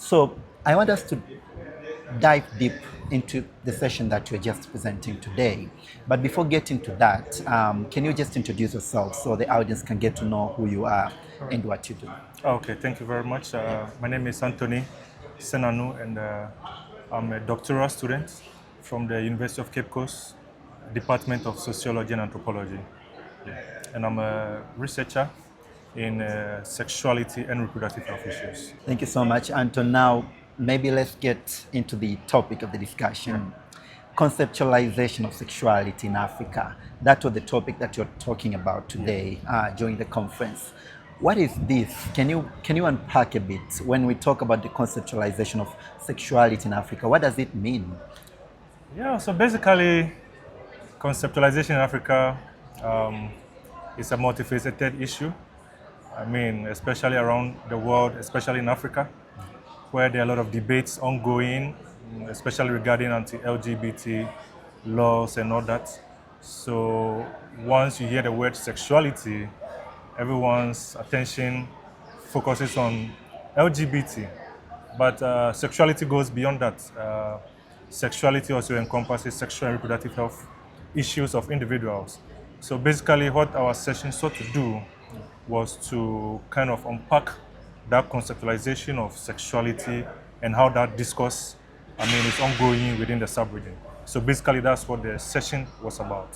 So I want us to dive deep into the session that you're just presenting today. But before getting to that, can you just introduce yourself so the audience can get to know who you are and what you do? Okay, thank you very much. My name is Anthony Senanu, and I'm a doctoral student from the University of Cape Coast, Department of Sociology and Anthropology. And I'm a researcher in sexuality and reproductive health issues. Thank you so much, Anton. Now, maybe let's get into the topic of the discussion. Conceptualization of sexuality in Africa. That was the topic that you're talking about today during the conference. What is this? Can you unpack a bit when we talk about the conceptualization of sexuality in Africa? What does it mean? Yeah, so basically, conceptualization in Africa is a multifaceted issue. I mean, especially around the world, especially in Africa, where there are a lot of debates ongoing, especially regarding anti-LGBT laws and all that. So once you hear the word sexuality, everyone's attention focuses on LGBT. But sexuality goes beyond that. Sexuality also encompasses sexual and reproductive health issues of individuals. So basically what our session sought to do was to kind of unpack that conceptualization of sexuality and how that discourse, is ongoing within the subregion. So basically that's what the session was about.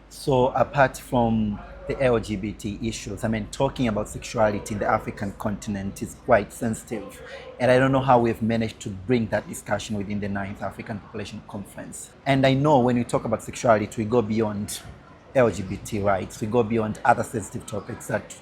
So apart from the LGBT issues, talking about sexuality in the African continent is quite sensitive. And I don't know how we've managed to bring that discussion within the 9th African Population Conference. And I know when we talk about sexuality, we go beyond LGBT rights, we go beyond other sensitive topics that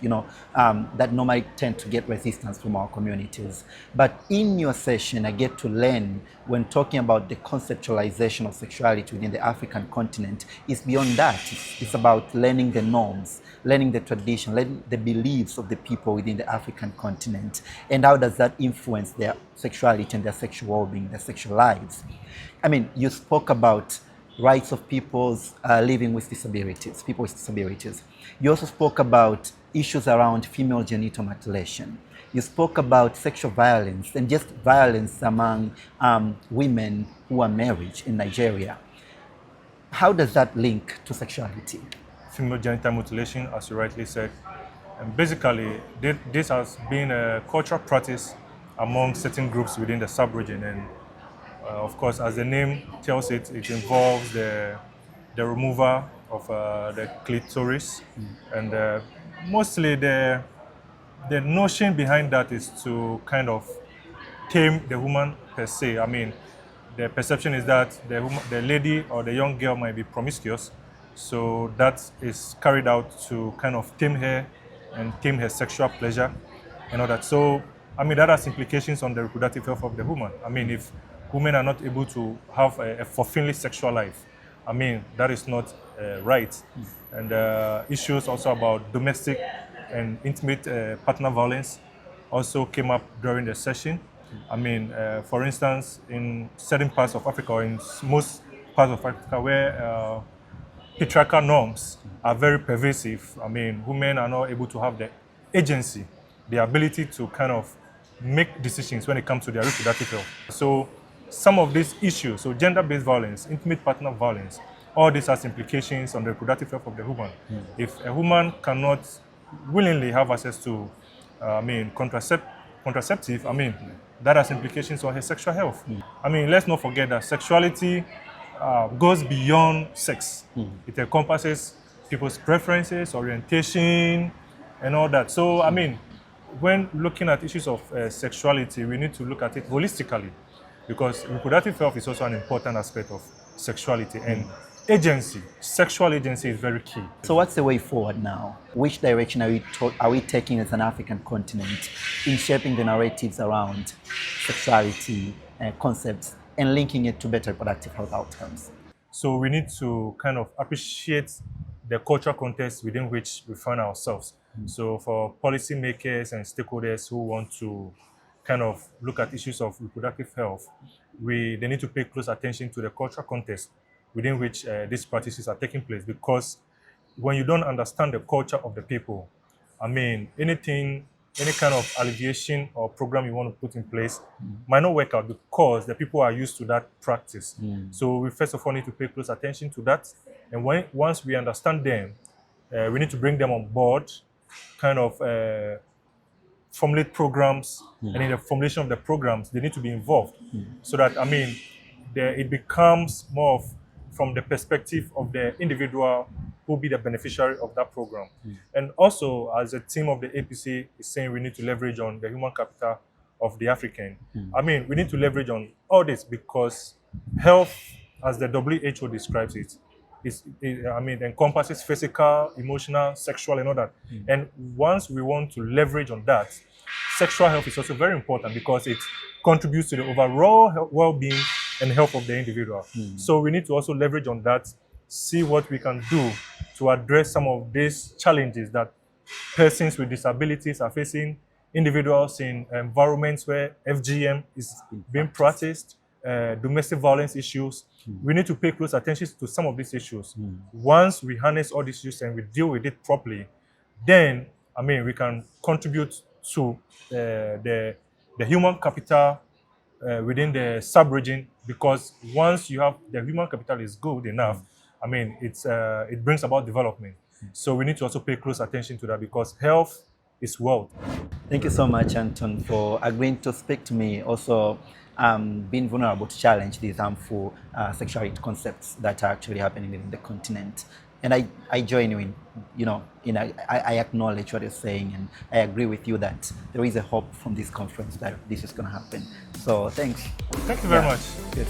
that normally tend to get resistance from our communities. But in your session, I get to learn when talking about the conceptualization of sexuality within the African continent, it's beyond that. It's about learning the norms, learning the tradition, learning the beliefs of the people within the African continent, and how does that influence their sexuality and their sexual well-being, their sexual lives. You spoke about rights of peoples living with disabilities, people with disabilities. You also spoke about issues around female genital mutilation. You spoke about sexual violence and just violence among women who are married in Nigeria. How does that link to sexuality? Female genital mutilation, as you rightly said, and basically this has been a cultural practice among certain groups within the sub-region, and of course, as the name tells it, it involves the removal of the clitoris, and mostly the notion behind that is to kind of tame the woman per se. The perception is that the lady or the young girl might be promiscuous, so that is carried out to kind of tame her and tame her sexual pleasure and all that. So, that has implications on the reproductive health of the woman. If women are not able to have a fulfilling sexual life, that is not right. And issues also about domestic and intimate partner violence also came up during the session. For instance, in certain parts of Africa, or in most parts of Africa where patriarchal norms are very pervasive, women are not able to have the agency, the ability to kind of make decisions when it comes to their reproductive health. So some of these issues, so gender-based violence, intimate partner violence, all this has implications on the reproductive health of the woman. If a woman cannot willingly have access to, contraceptive, that has implications on her sexual health. Let's not forget that sexuality goes beyond sex. It encompasses people's preferences, orientation, and all that. So, when looking at issues of sexuality, we need to look at it holistically, because reproductive health is also an important aspect of sexuality, and agency, sexual agency is very key. So what's the way forward now? Which direction are we taking as an African continent in shaping the narratives around sexuality concepts and linking it to better reproductive health outcomes? So we need to kind of appreciate the cultural context within which we find ourselves. So for policymakers and stakeholders who want to kind of look at issues of reproductive health, they need to pay close attention to the cultural context within which these practices are taking place, because when you don't understand the culture of the people, anything any kind of alleviation or program you want to put in place might not work out because the people are used to that practice. So we first of all need to pay close attention to that. And once we understand them, we need to bring them on board, kind of formulate programs, and in the formulation of the programs, they need to be involved. So that, it becomes more of from the perspective of the individual who will be the beneficiary of that program. And also, as a team of the APC is saying, we need to leverage on the human capital of the African. We need to leverage on all this because health, as the WHO describes it, encompasses physical, emotional, sexual, and all that. And once we want to leverage on that, sexual health is also very important because it contributes to the overall well-being and health of the individual. So we need to also leverage on that, see what we can do to address some of these challenges that persons with disabilities are facing, individuals in environments where FGM is being practiced, domestic violence issues. We need to pay close attention to some of these issues. Once we harness all these issues and we deal with it properly, then we can contribute to the human capital within the sub-region, because once you have the human capital is good enough, it brings about development. So we need to also pay close attention to that because health is wealth. Thank you so much, Anton, for agreeing to speak to me. Also, being vulnerable to challenge these harmful sexuality concepts that are actually happening in the continent. And I join you I acknowledge what you're saying, and I agree with you that there is a hope from this conference that this is going to happen. So thanks. Thank you very much. Good.